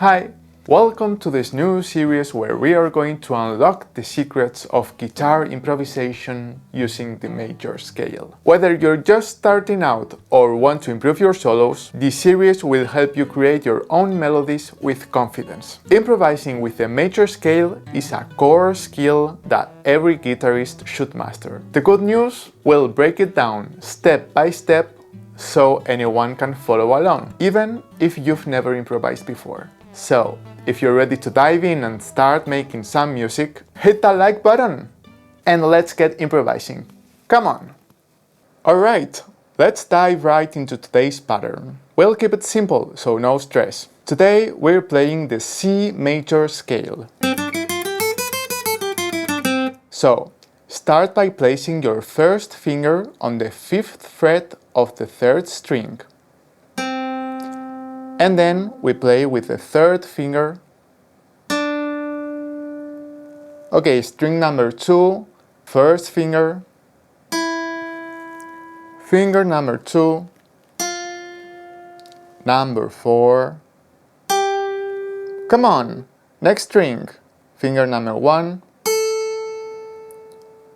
Hi, welcome to this new series where we are going to unlock the secrets of guitar improvisation using the major scale. Whether you're just starting out or want to improve your solos, this series will help you create your own melodies with confidence. Improvising with the major scale is a core skill that every guitarist should master. The good news? We'll break it down step by step so anyone can follow along, even if you've never improvised before. So, if you're ready to dive in and start making some music, hit that like button and let's get improvising. Come on! Alright, let's dive right into today's pattern. We'll keep it simple, so no stress. Today we're playing the C major scale. So, start by placing your first finger on the 5th fret of the 3rd string. And then we play with the 3rd finger. Okay, string number 2, 1st finger, finger number 2, number 4. Come on, next string, finger number 1,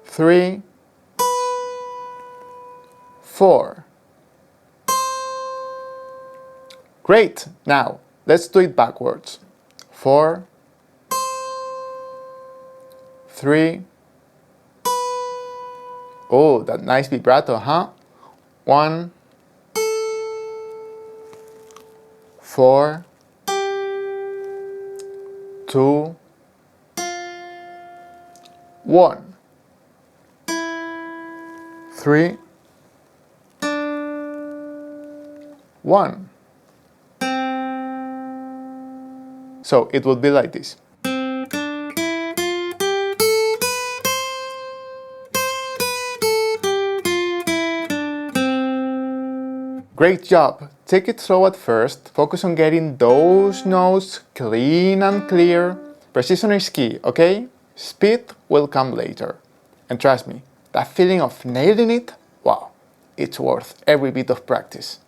3, 4. Great! Now, let's do it backwards. 4, 3. Oh, that nice vibrato, huh? 1, 4, 2, 1, 3, 1. So it would be like this. Great job! Take it slow at first, focus on getting those notes clean and clear. Precision is key, okay? Speed will come later. And trust me, that feeling of nailing it, wow, it's worth every bit of practice.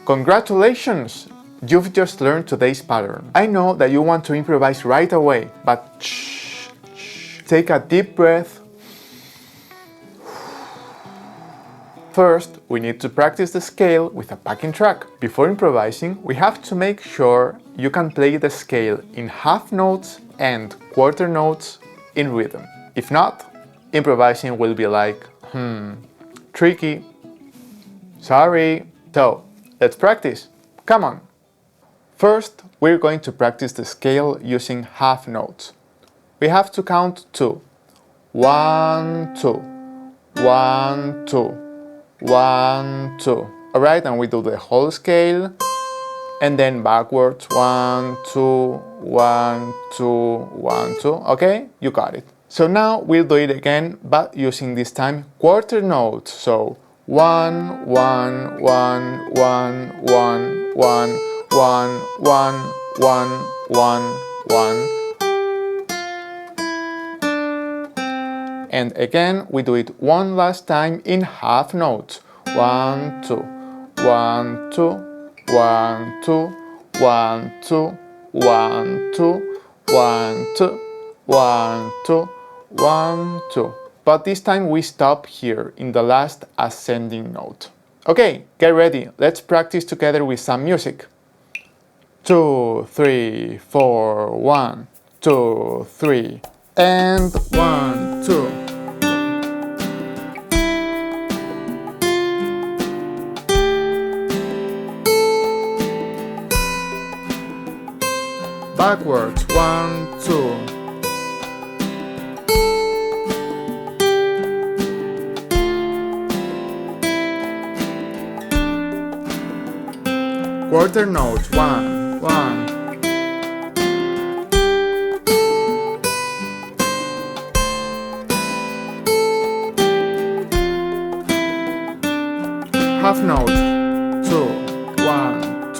Congratulations! You've just learned today's pattern. I know that you want to improvise right away, but take a deep breath. First, we need to practice the scale with a backing track. Before improvising, we have to make sure you can play the scale in half notes and quarter notes in rhythm. If not, improvising will be like, tricky. Sorry. So, let's practice. Come on. First, we're going to practice the scale using half notes. We have to count 2. 1, 2, 1, 2, 1, 2. Alright, and we do the whole scale, and then backwards 1, 2, 1, 2, 1, 2. Okay, you got it. So now we'll do it again, but using this time quarter notes. So 1, 1, 1, 1, 1, 1. 1, 1, 1, 1, 1. And again, we do it one last time in half notes. 1, 2, 1, 2, 1, 2, 1, 2, 1, 2, 1, 2, 1, 2, 1, 2. But this time we stop here in the last ascending note. Okay, get ready. Let's practice together with some music. 2, 3, 4, 1, 2, 3, and 1, 2. Backwards, 1, 2. Quarter notes, 1, 1. Half note, 2, 1, 2.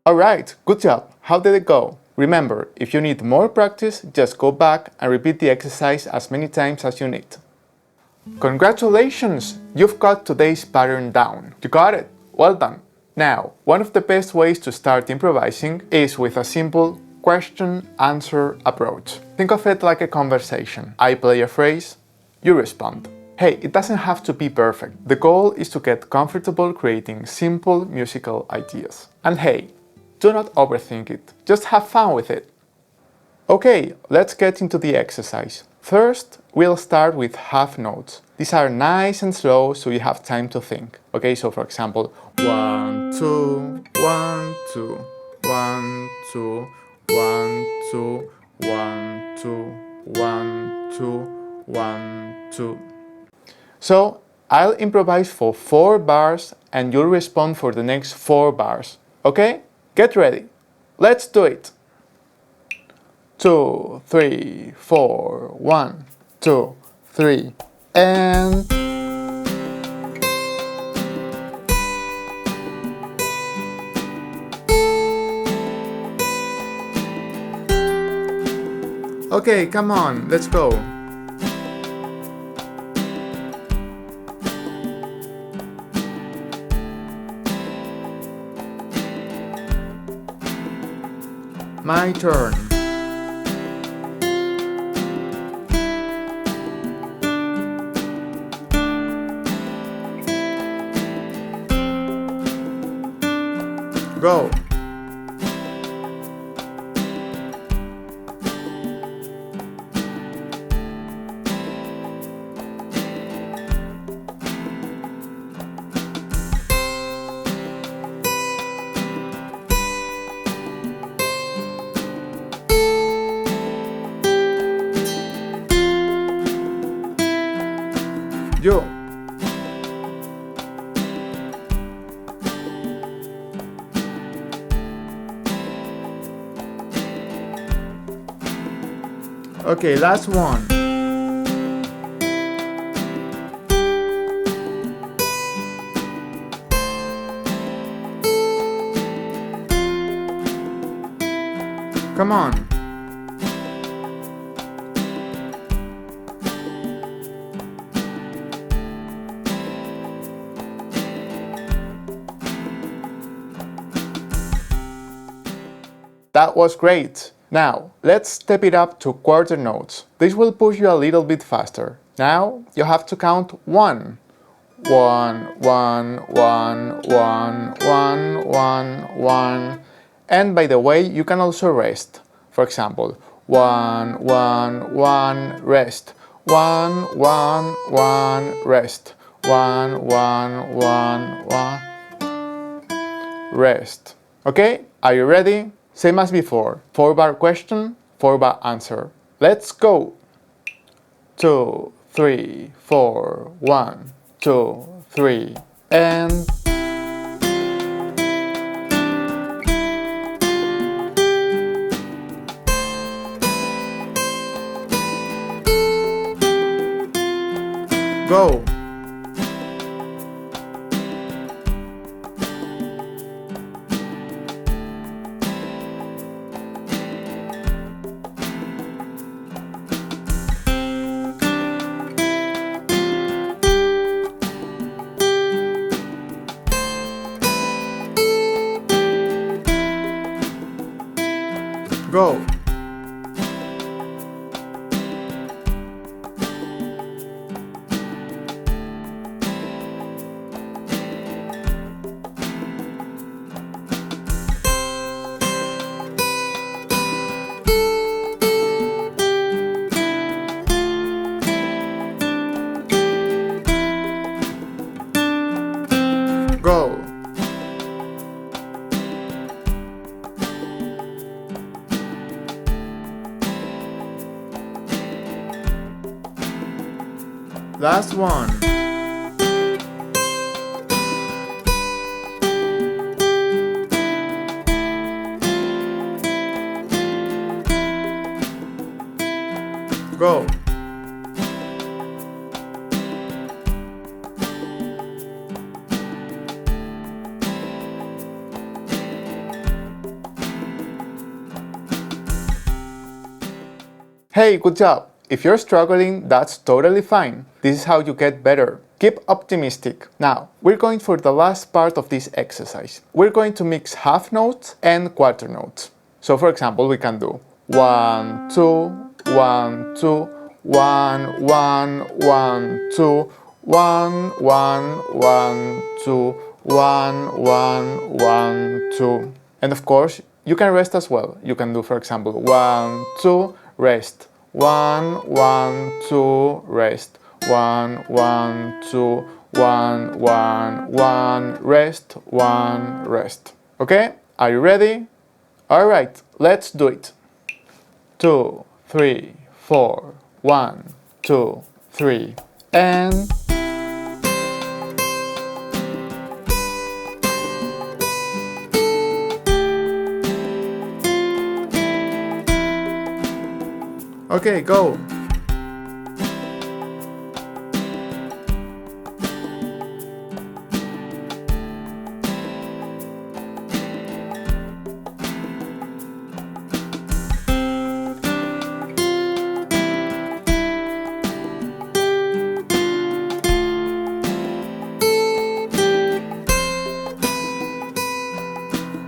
Alright, good job. How did it go? Remember, if you need more practice, just go back and repeat the exercise as many times as you need. Congratulations! You've got today's pattern down. You got it! Well done! Now, one of the best ways to start improvising is with a simple question-answer approach. Think of it like a conversation. I play a phrase, you respond. Hey, it doesn't have to be perfect. The goal is to get comfortable creating simple musical ideas. And hey, do not overthink it. Just have fun with it. Okay, let's get into the exercise. First, we'll start with half notes. These are nice and slow, so you have time to think. Okay, so for example, 1, 2, 1, 2, 1, 2, 1, 2, 1, 2, 1, 2, 1, 2. So, I'll improvise for 4 bars and you'll respond for the next 4 bars. Okay? Get ready. Let's do it. 2, 3, 4, 1, 2, 3, and... Okay, come on, let's go. My turn. Go. You. Okay, last one. Come on. That was great! Now, let's step it up to quarter notes. This will push you a little bit faster. Now, you have to count 1. 1, 1, 1, 1, 1, 1, 1. And by the way, you can also rest. For example, 1, 1, 1, rest. 1, 1, 1, rest. 1, 1, 1, 1, rest. Okay, are you ready? Same as before, 4-bar question, 4-bar answer. Let's go! 2, 3, 4, 1, 2, 3, and... Go! Go! Go! Last one. Go. Hey, good job! If you're struggling, that's totally fine. This is how you get better. Keep optimistic. Now, we're going for the last part of this exercise. We're going to mix half notes and quarter notes. So for example, we can do 1, 2, 1, 2, 1, 1, 1, 2, 1, 1, 1, 2, 1, 1, 1, 2. And of course, you can rest as well. You can do, for example, 1, 2, rest. 1, 1, 2, rest. 1, 1, 2, 1, 1, 1, rest, 1, rest. Okay? Are you ready? Alright, let's do it. 2, 3, 4, 1, 2, 3, and... Okay, go!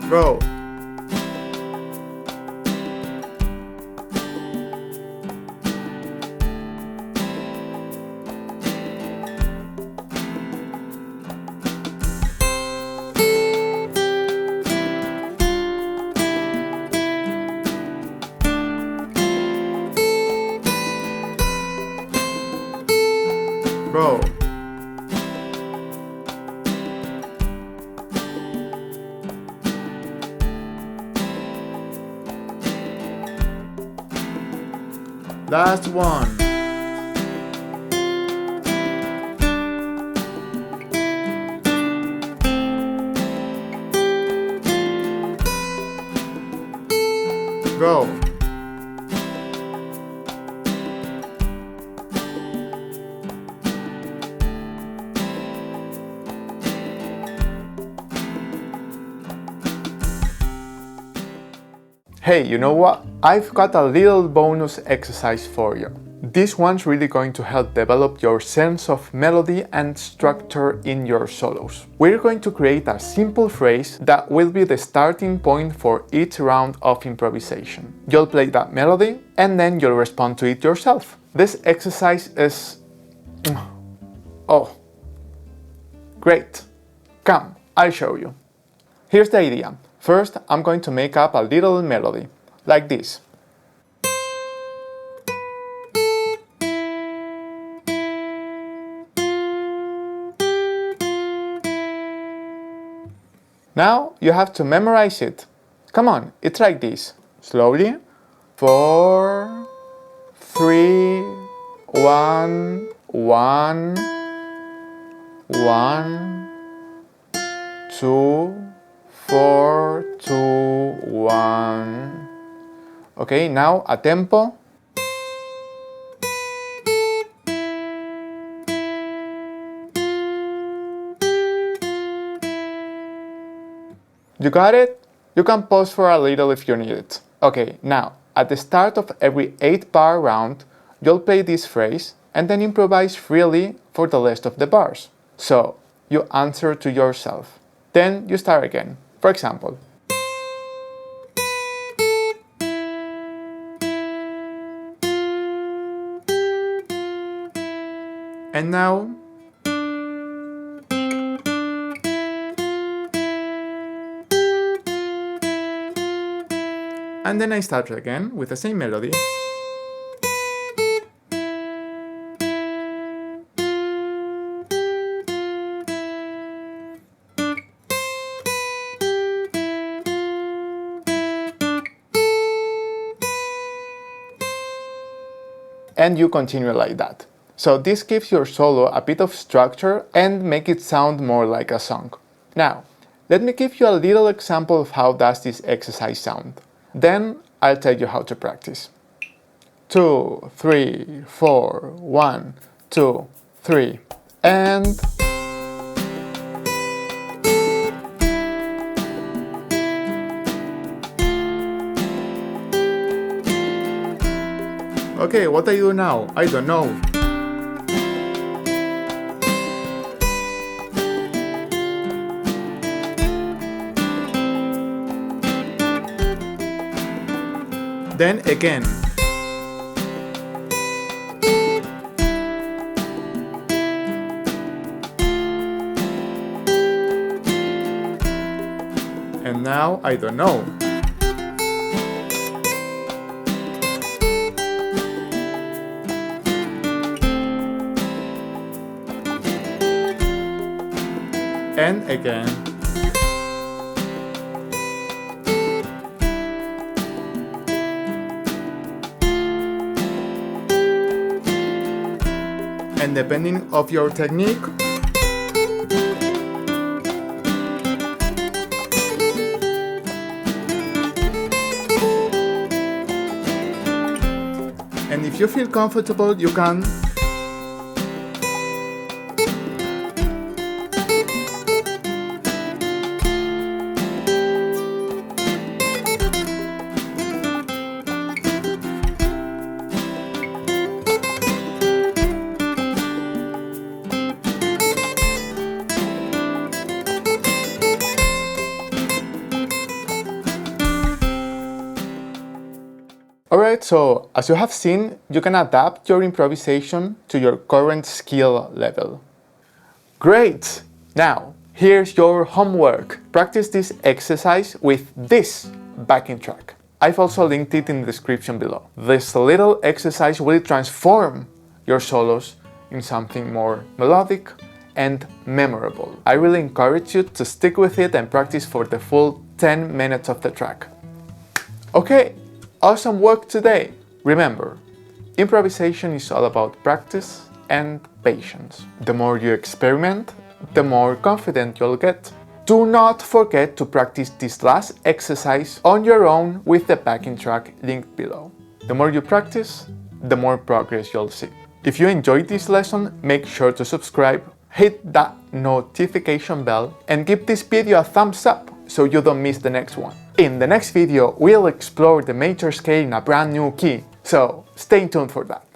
Go! Go! Last one. Go. Hey, you know what? I've got a little bonus exercise for you. This one's really going to help develop your sense of melody and structure in your solos. We're going to create a simple phrase that will be the starting point for each round of improvisation. You'll play that melody and then you'll respond to it yourself. This exercise is... oh, great. Come, I'll show you. Here's the idea. First, I'm going to make up a little melody, like this. Now you have to memorize it. Come on, it's like this. Slowly. 4, 3, 1, 1, 1, 2, 4, 2, 1. Okay, now a tempo. You got it? You can pause for a little if you need it. Okay, now, at the start of every 8-bar round, you'll play this phrase and then improvise freely for the rest of the bars. So, you answer to yourself. Then you start again. For example, and now, and then I start again with the same melody. And you continue like that. So this gives your solo a bit of structure and make it sound more like a song. Now, let me give you a little example of how does this exercise sound. Then I'll tell you how to practice. 2, 3, 4, 1, 2, 3, and... Okay, what I do now? I don't know. Then again. And now I don't know. And again. And depending of your technique, and if you feel comfortable, you can Alright, so as you have seen, you can adapt your improvisation to your current skill level. Great! Now, here's your homework. Practice this exercise with this backing track. I've also linked it in the description below. This little exercise will transform your solos in something more melodic and memorable. I really encourage you to stick with it and practice for the full 10 minutes of the track. Okay! Awesome work today! Remember, improvisation is all about practice and patience. The more you experiment, the more confident you'll get. Do not forget to practice this last exercise on your own with the backing track linked below. The more you practice, the more progress you'll see. If you enjoyed this lesson, make sure to subscribe, hit that notification bell, and give this video a thumbs up so you don't miss the next one. In the next video, we'll explore the major scale in a brand new key, so stay tuned for that.